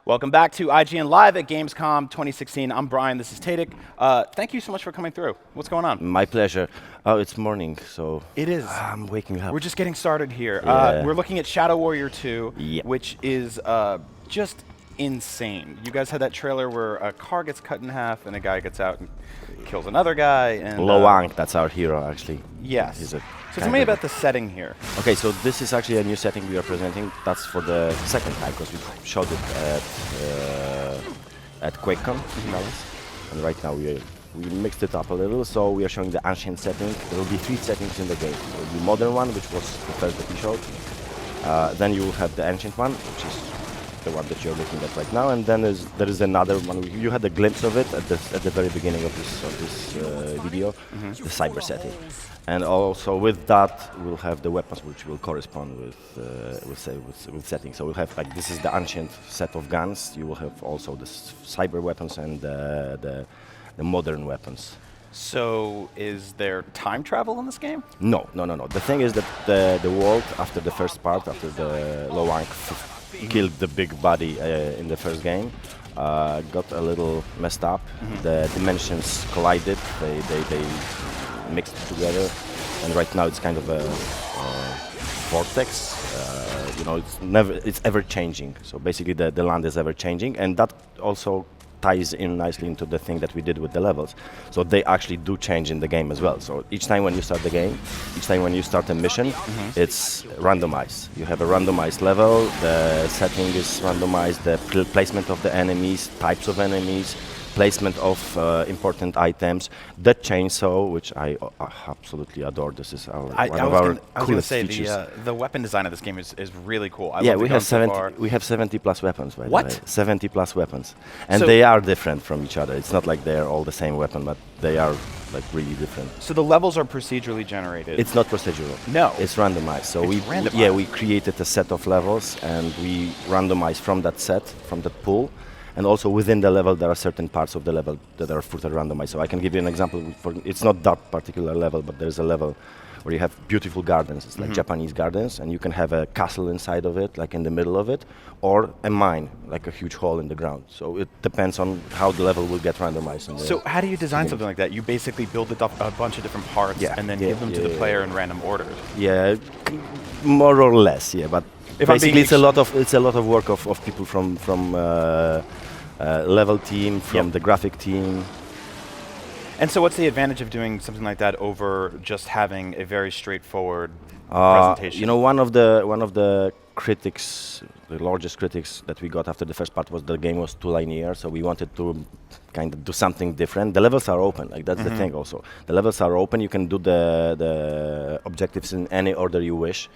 Welcome back to IGN Live at Gamescom 2016. I'm Brian, this is Tadic. Thank you so much for coming through. What's going on? My pleasure. Oh, it's morning, so it is. I'm waking up. We're just getting started here. Yeah. We're looking at Shadow Warrior 2, Yep. which is just insane. You guys had that trailer where a car gets cut in half and a guy gets out and kills another guy. And Loang, that's our hero, actually. Yes. He's a So tell me about the setting here. Okay, so this is actually a new setting we are presenting. That's for the second time, because we showed it at QuakeCon, and right now we mixed it up a little. So we are showing the ancient setting. There will be 3 settings in the game. There will be modern one, which was the first that we showed. Then you will have the ancient one, which is the one that you're looking at right now, and then there is another one. You had a glimpse of it at the very beginning of this video, the cyber setting. And also with that, we'll have the weapons which will correspond with settings. So we'll have, like, this is the ancient set of guns. You will have also the cyber weapons and the modern weapons. So is there time travel in this game? No. The thing is that the world, after the first part, after the Loang killed the big body in the first game, got a little messed up. The dimensions collided. They mixed together, and right now it's kind of a vortex. It's ever changing. So basically, the land is ever changing, and that also ties in nicely into the thing that we did with the levels. So they actually do change in the game as well. So each time when you start the game, each time when you start a mission, it's randomized. You have a randomized level, the setting is randomized, the placement of the enemies, types of enemies, placement of important items. The chainsaw, which I absolutely adore. This is one of our coolest features. The weapon design of this game is really cool. We have 70 plus weapons, by the way. 70 plus weapons, and so they are different from each other. It's not like they're all the same weapon, but they are like really different. So the levels are procedurally generated. It's not procedural. No, it's randomized. So we created a set of levels, and we randomized from that set, from that pool. And also within the level, there are certain parts of the level that are further randomized. So I can give you an example. It's not that particular level, but there's a level where you have beautiful gardens. It's like Japanese gardens, and you can have a castle inside of it, like in the middle of it, or a mine, like a huge hole in the ground. So it depends on how the level will get randomized. So how do you design something like that? You basically build a bunch of different parts and then give them to the player in random order. Yeah, more or less. Yeah, but basically it's a lot of work of people from level team, from the graphic team. And so what's the advantage of doing something like that over just having a very straightforward presentation? You know, one of the critics, the largest critics that we got after the first part was the game was too linear, so we wanted to kind of do something different. The levels are open, like that's the thing also. The levels are open, you can do the objectives in any order you wish.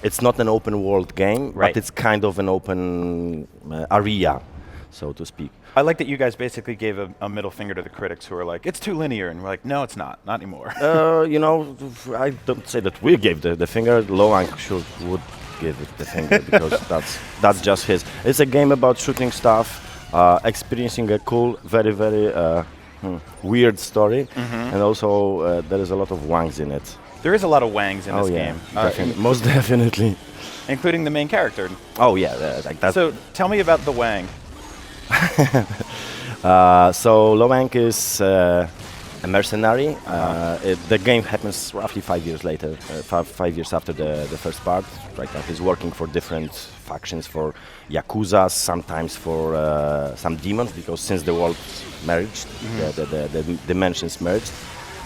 It's not an open world game, but it's kind of an open area, so to speak. I like that you guys basically gave a middle finger to the critics who are like, it's too linear, and we're like, no, it's not anymore. You know, I don't say that we gave the finger. Loang sure would give it the finger because that's just his. It's a game about shooting stuff, experiencing a cool, very, very weird story, and also there is a lot of wangs in it. There is a lot of wangs in this game. Most definitely. Including the main character. Oh yeah, like that. So tell me about the wang. So Loang is a mercenary. The game happens roughly 5 years later, 5 years after the first part. Right now he's working for different factions, for Yakuza, sometimes for some demons, because since the worlds merged, the dimensions merged,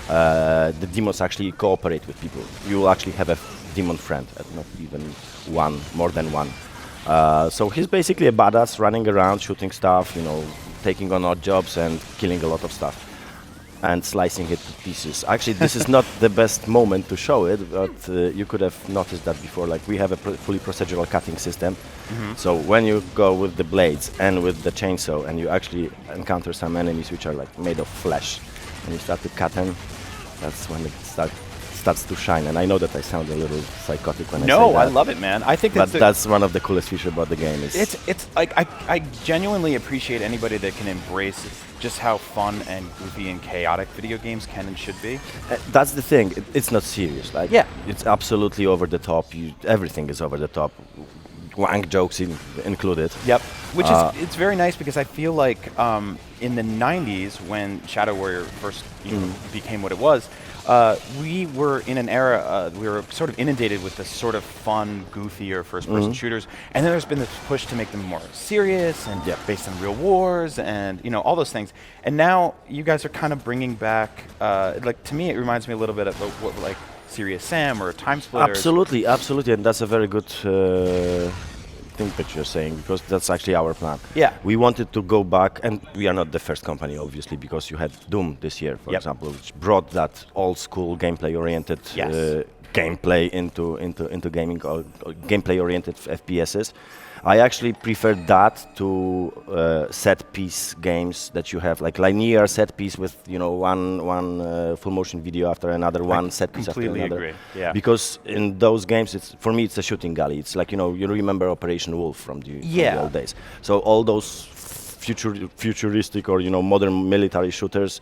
the demons actually cooperate with people. You will actually have a demon friend, not even one, more than one. So he's basically a badass running around, shooting stuff, you know, taking on odd jobs and killing a lot of stuff and slicing it to pieces. Actually, this is not the best moment to show it, but you could have noticed that before. Like, we have a fully procedural cutting system. So when you go with the blades and with the chainsaw and you actually encounter some enemies which are like made of flesh, and you start to cut them, that's when it starts to shine. And I know that I sound a little psychotic when I say that. No, I love it, man. I think that's one of the coolest features about the game. It's like I genuinely appreciate anybody that can embrace just how fun and goofy and chaotic video games can and should be. That's the thing. It's not serious. Like, it's absolutely over the top. Everything is over the top. wank jokes included. Yep. Which is it's very nice because I feel like in the 90s when Shadow Warrior first became what it was, we were in an era we were sort of inundated with this sort of fun, goofier first-person shooters, and then there's been this push to make them more serious and based on real wars and all those things. And now you guys are kind of bringing back like to me it reminds me a little bit of what like Serious Sam or Time Splitters. Absolutely, absolutely, and that's a very good thing that you're saying, because that's actually our plan. Yeah. We wanted to go back, and we are not the first company, obviously, because you had Doom this year, for example, which brought that old-school gameplay-oriented gameplay into gaming, or gameplay-oriented FPSs. I actually prefer that to set-piece games that you have, like linear set-piece with one full motion video after another, one set-piece after another. Completely agree. Yeah. Because in those games, for me, it's a shooting galley. It's like you remember Operation Wolf from the old days. So all those futuristic or modern military shooters,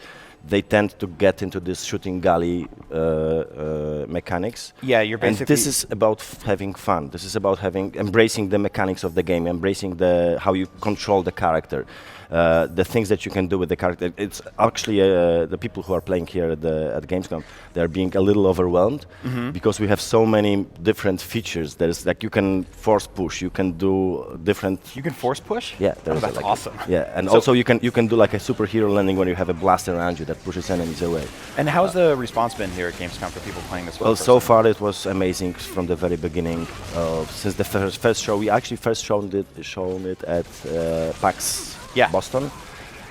they tend to get into this shooting galley mechanics. Yeah, you're basically. And this is about having fun. This is about embracing the mechanics of the game, embracing how you control the character, the things that you can do with the character. It's actually the people who are playing here at Gamescom, they're being a little overwhelmed because we have so many different features. There's like you can force push, you can do different. You can force push? Yeah, that's awesome. Yeah, and also you can do like a superhero landing when you have a blaster around you that pushes enemies away. And how's the response been here at Gamescom for people playing this? Well, so far it was amazing from the very beginning. Since the first show, we actually first shown it at PAX Boston,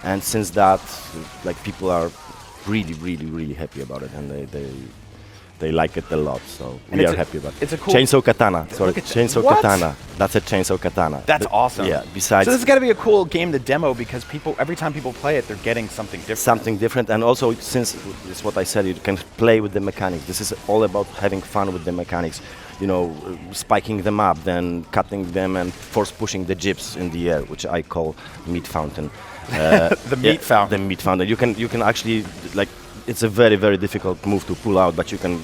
and since that, like people are really happy about it, and they like it a lot. So we are happy about it. It's a cool chainsaw katana. Sorry, chainsaw katana. That's a chainsaw katana. That's awesome. Yeah. Besides, so this has got to be a cool game to demo because every time people play it, they're getting something different. Something different, and also since it's what I said, you can play with the mechanics. This is all about having fun with the mechanics. Spiking them up, then cutting them, and force pushing the jeeps in the air, which I call meat fountain. The meat fountain. The meat fountain. You can actually like. It's a very difficult move to pull out, but you can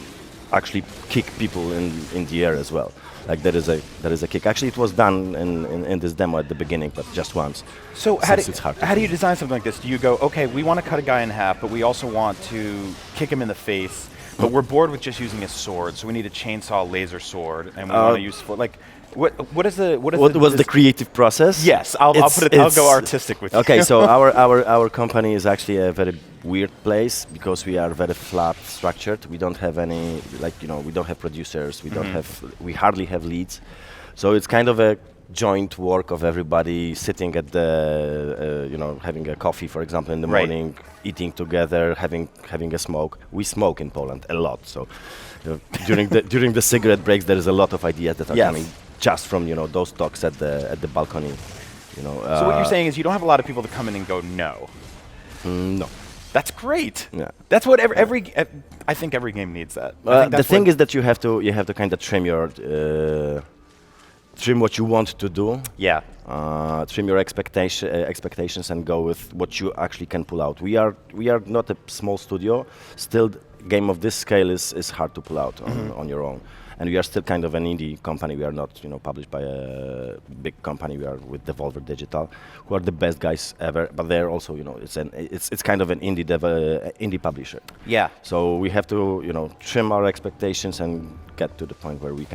actually kick people in the air as well. Like there is a kick. Actually, it was done in this demo at the beginning, but just once. So how do you design something like this? Do you go, okay, we want to cut a guy in half, but we also want to kick him in the face, but we're bored with just using a sword, so we need a chainsaw laser sword, and we want to use like. What was the creative process? Yes, I'll go artistic with you. Okay, so our company is actually a very weird place because we are very flat structured. We don't have any we don't have producers. We hardly have leads. So it's kind of a joint work of everybody sitting at the having a coffee, for example, in the morning, eating together, having a smoke. We smoke in Poland a lot, so during the cigarette breaks there is a lot of ideas that are coming just from those talks at the balcony. So what you're saying is you don't have a lot of people to come in and go no. No. That's great. Yeah. That's what I think every game needs that. The thing is that you have to kind of trim what you want to do. Yeah. Trim your expectations and go with what you actually can pull out. We are not a small studio. Still, game of this scale is hard to pull out on your own. And we are still kind of an indie company. We are not, published by a big company. We are with Devolver Digital, who are the best guys ever. But they're also, it's kind of an indie publisher. Yeah. So we have to, trim our expectations and get to the point where we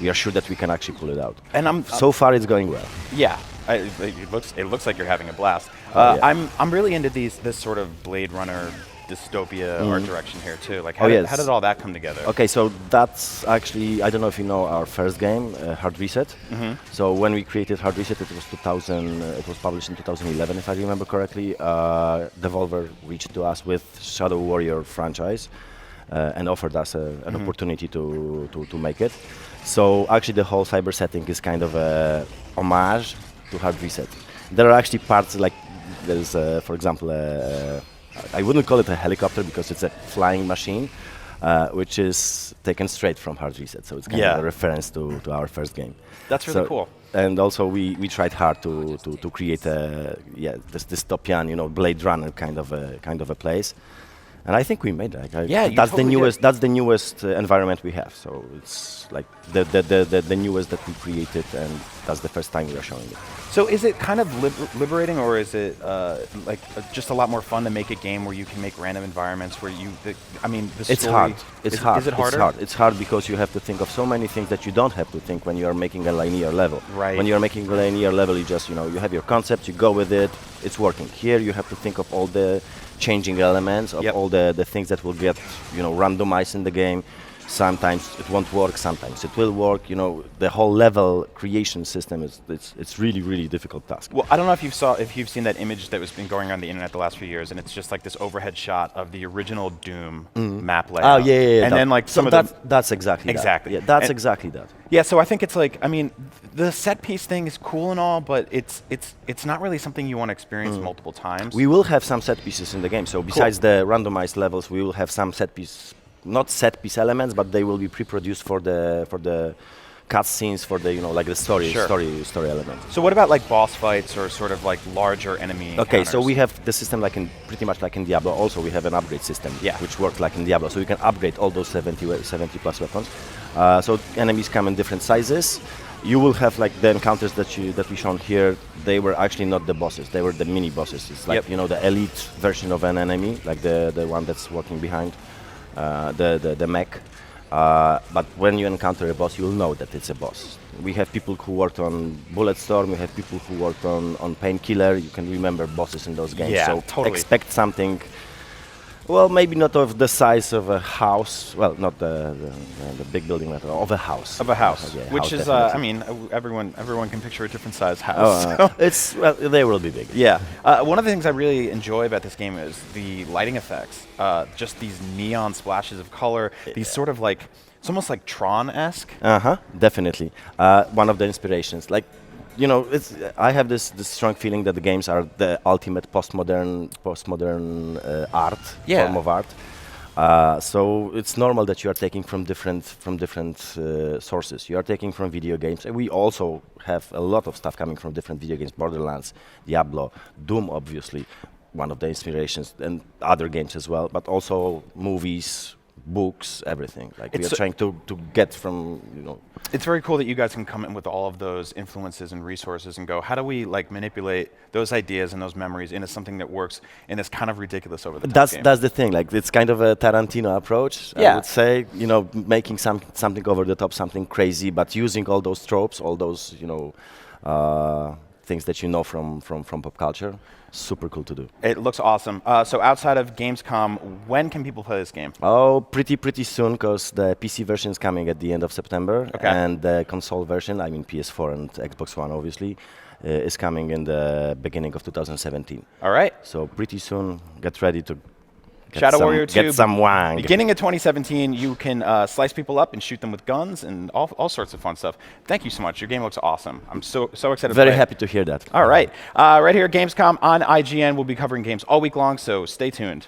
are sure that we can actually pull it out. And so far it's going well. Yeah. It looks like you're having a blast. I'm really into this sort of Blade Runner dystopia art direction here too. Like how did all that come together? Okay, so that's actually, I don't know if you know our first game, Hard Reset. So when we created Hard Reset, it was 2000. It was published in 2011, if I remember correctly. Devolver reached to us with Shadow Warrior franchise and offered us an opportunity to make it. So actually, the whole cyber setting is kind of a homage to Hard Reset. There are actually parts like there's, for example, I wouldn't call it a helicopter because it's a flying machine, which is taken straight from Hard Reset. So it's kind of a reference to our first game. That's really cool. And also we tried hard to create this dystopian, Blade Runner kind of a place. And I think we made that. Yeah, you that's totally the did. newest. That's the newest environment we have. So it's like the newest that we created, and that's the first time we are showing it. So is it kind of liberating, or is it just a lot more fun to make a game where you can make random environments where the It's story, hard. It's hard. Is it harder? It's hard. It's hard because you have to think of so many things that you don't have to think when you are making a linear level. Right. When you are making a linear level, you just you have your concept, you go with it, it's working. Here you have to think of all the changing elements, of all the things that will get randomized in the game. Sometimes it won't work, sometimes it will work. The whole level creation system it's really difficult task. Well, I don't know if you've seen that image that was been going around the internet the last few years, and it's just like this overhead shot of the original Doom map layout. Oh yeah. And then like that's exactly exactly that. Yeah, that's exactly that. Yeah, so I think it's like, the set piece thing is cool and all, but it's not really something you want to experience multiple times. We will have some set pieces in the game. So besides the randomized levels, we will have some set piece, not set piece elements, but they will be pre-produced for the cutscenes, for the like the story elements. So what about like boss fights or sort of like larger enemy Okay, encounters? so we have the system pretty much like in Diablo. Also, we have an upgrade system, which works like in Diablo. So you can upgrade all those 70 plus weapons. So enemies come in different sizes. You will have like the encounters that we shown here. They were actually not the bosses; they were the mini bosses. It's like the elite version of an enemy, like the one that's walking behind the mech. But when you encounter a boss, you'll know that it's a boss. We have people who worked on Bulletstorm. We have people who worked on Painkiller. You can remember bosses in those games. Yeah, so totally. Expect something. Well, maybe not of the size of a house. Well, not the big building, but of a house. Of a house, Yeah, which house is everyone can picture a different size house. they will be big. Yeah. One of the things I really enjoy about this game is the lighting effects. Just these neon splashes of color. These sort of like, it's almost like Tron-esque. Definitely. One of the inspirations, I have this strong feeling that the games are the ultimate postmodern art, form of art. So it's normal that you are taking from different sources. You are taking from video games. We also have a lot of stuff coming from different video games: Borderlands, Diablo, Doom, obviously, one of the inspirations, and other games as well. But also movies, books, everything. We are trying to get from It's very cool that you guys can come in with all of those influences and resources and go, how do we manipulate those ideas and those memories into something that works in this kind of ridiculous over the top game? That's the thing. It's kind of a Tarantino approach. I would say, making something over the top, something crazy, but using all those tropes, all those things that from pop culture. Super cool to do. It looks awesome. So outside of Gamescom, when can people play this game? Oh, pretty soon, because the PC version is coming at the end of September, and the console version, PS4 and Xbox One, obviously, is coming in the beginning of 2017. All right. So pretty soon, get ready to Shadow Warrior 2. Get some wang. Beginning of 2017, you can slice people up and shoot them with guns and all sorts of fun stuff. Thank you so much. Your game looks awesome. I'm so excited. Very happy to hear that. All right. Right here at Gamescom on IGN, we'll be covering games all week long, so stay tuned.